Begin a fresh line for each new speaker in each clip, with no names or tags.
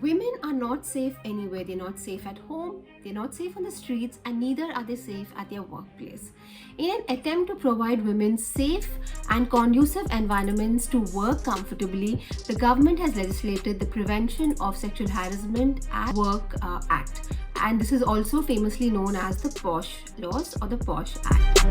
Women are not safe anywhere. They're not safe at home, they're not safe on the streets, and neither are they safe at their workplace. In an attempt to provide women safe and conducive environments to work comfortably, the government has legislated the Prevention of Sexual Harassment at Work Act. And this is also famously known as the POSH laws or the POSH Act.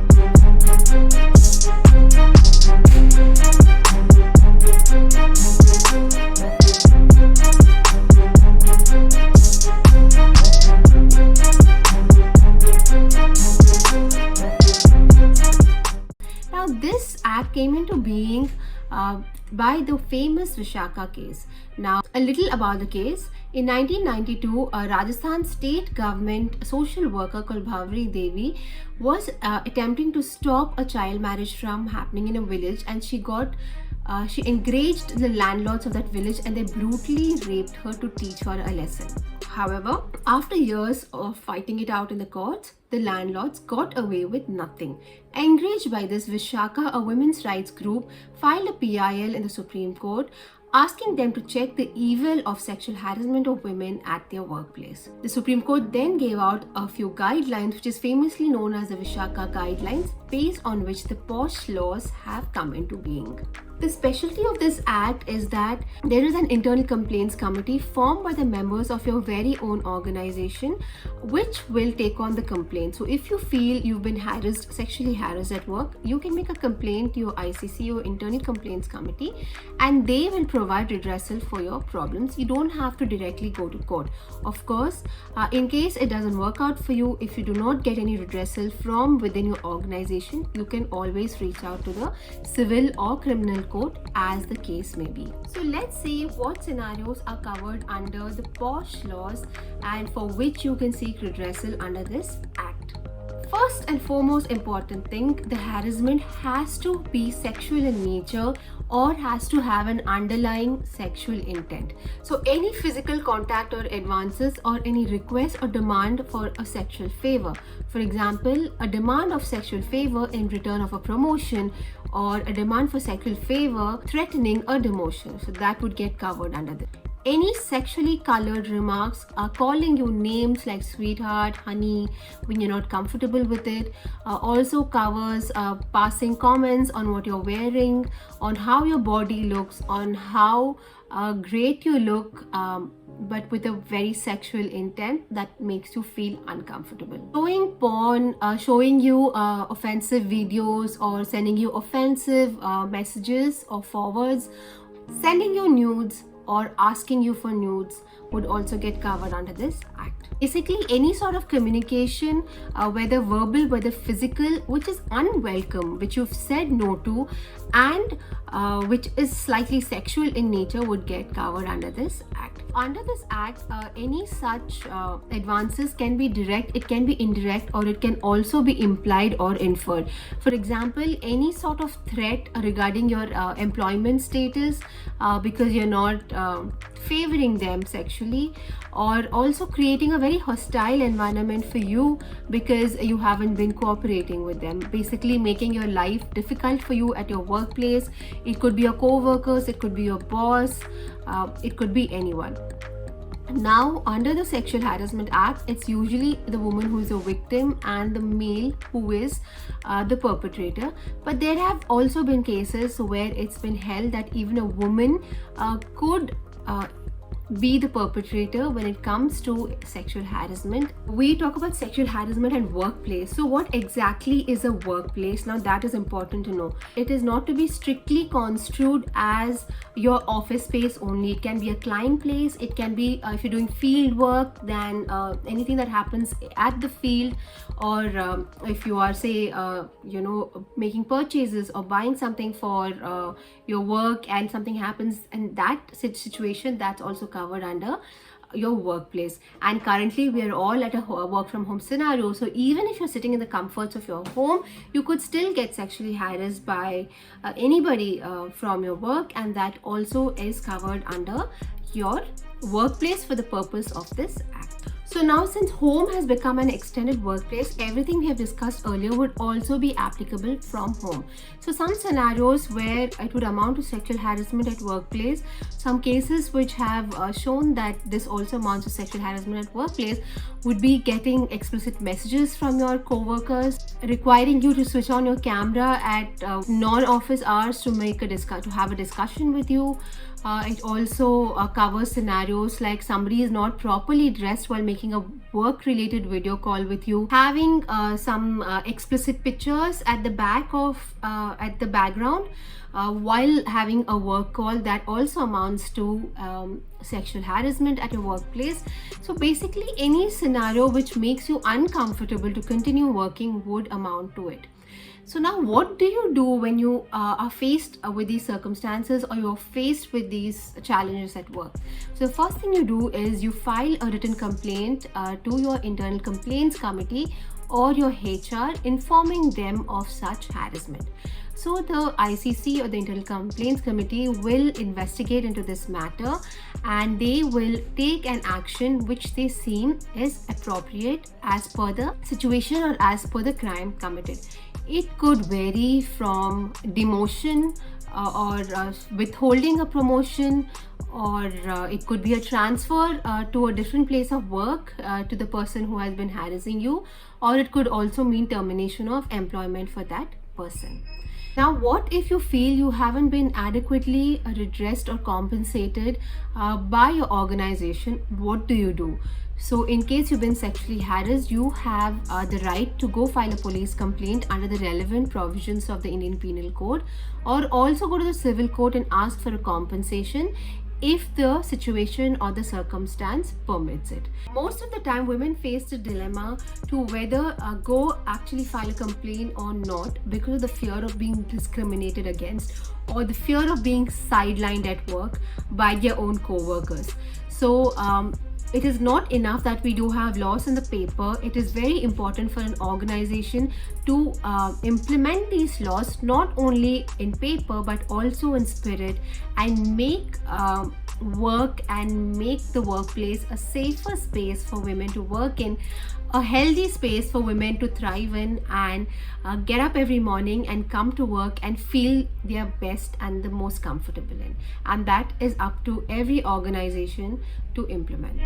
Now, this act came into being by the famous Vishaka case. Now, a little about the case. In 1992, a Rajasthan state government social worker called Bhavri Devi was attempting to stop a child marriage from happening in a village, and she enraged the landlords of that village, and they brutally raped her to teach her a lesson. However, after years of fighting it out in the courts, the landlords got away with nothing. Enraged by this, Vishaka, a women's rights group, filed a PIL in the Supreme Court asking them to check the evil of sexual harassment of women at their workplace. The Supreme Court then gave out a few guidelines, which is famously known as the Vishaka Guidelines, based on which the POSH laws have come into being. The specialty of this act is that there is an internal complaints committee formed by the members of your very own organization, which will take on the complaint. So if you feel you've been sexually harassed at work, you can make a complaint to your ICC or internal complaints committee, and they will provide redressal for your problems. You don't have to directly go to court. Of course, in case it doesn't work out for you, if you do not get any redressal from within your organization, you can always reach out to the civil or criminal court, as the case may be. So let's see what scenarios are covered under the POSH laws and for which you can seek redressal under this act. First and foremost important thing, the harassment has to be sexual in nature or has to have an underlying sexual intent. So any physical contact or advances or any request or demand for a sexual favor. For example, a demand of sexual favor in return of a promotion, or a demand for sexual favor threatening a demotion. So that would get covered under this. Any sexually colored remarks are calling you names like sweetheart, honey, when you're not comfortable with it. Also covers passing comments on what you're wearing, on how your body looks, on how great you look, but with a very sexual intent that makes you feel uncomfortable. Showing porn, showing you offensive videos, or sending you offensive messages or forwards, sending you nudes, or asking you for nudes would also get covered under this act. Basically, any sort of communication, whether verbal, whether physical, which is unwelcome, which you've said no to, and which is slightly sexual in nature would get covered under this act. Under this act, any such advances can be direct, it can be indirect, or it can also be implied or inferred. For example, any sort of threat regarding your employment status because you're not favoring them sexually, or also creating a very hostile environment for you because you haven't been cooperating with them, basically making your life difficult for you at your workplace. It could be your co-workers, it could be your boss, it could be anyone. Now, under the Sexual Harassment Act, it's usually the woman who is a victim and the male who is the perpetrator. But there have also been cases where it's been held that even a woman could be the perpetrator when it comes to sexual harassment. We talk about sexual harassment and workplace. So what exactly is a workplace? Now that is important to know. It is not to be strictly construed as your office space only. It can be a client place. It can be if you're doing field work, then anything that happens at the field, or if you are say making purchases or buying something for your work and something happens in that situation, that's also covered under your workplace. And currently we are all at a work from home scenario, so even if you're sitting in the comforts of your home, you could still get sexually harassed by anybody from your work, and that also is covered under your workplace for the purpose of this act. So now, since home has become an extended workplace, everything we have discussed earlier would also be applicable from home. So some scenarios where it would amount to sexual harassment at workplace, some cases which have shown that this also amounts to sexual harassment at workplace would be getting explicit messages from your co-workers, requiring you to switch on your camera at non-office hours to have a discussion with you. It also covers scenarios like somebody is not properly dressed while making a work-related video call with you, having some explicit pictures at the background while having a work call. That also amounts to sexual harassment at your workplace. So basically, any scenario which makes you uncomfortable to continue working would amount to it. So now, what do you do when you are faced with these circumstances, or you're faced with these challenges at work? So the first thing you do is you file a written complaint to your internal complaints committee or your HR, informing them of such harassment. So the ICC, or the Internal Complaints Committee, will investigate into this matter, and they will take an action which they seem is appropriate as per the situation or as per the crime committed. It could vary from demotion or withholding a promotion, or it could be a transfer to a different place of work to the person who has been harassing you, or it could also mean termination of employment for that person. Now, what if you feel you haven't been adequately redressed or compensated by your organization? What do you do? So in case you've been sexually harassed, you have the right to go file a police complaint under the relevant provisions of the Indian Penal Code, or also go to the civil court and ask for a compensation if the situation or the circumstance permits it. Most of the time, women face the dilemma to whether go actually file a complaint or not, because of the fear of being discriminated against or the fear of being sidelined at work by their own co-workers. So it is not enough that we do have laws on the paper. It is very important for an organization to implement these laws not only in paper but also in spirit, and make work and make the workplace a safer space for women to work in, a healthy space for women to thrive in, and get up every morning and come to work and feel their best and the most comfortable in. And that is up to every organization to implement.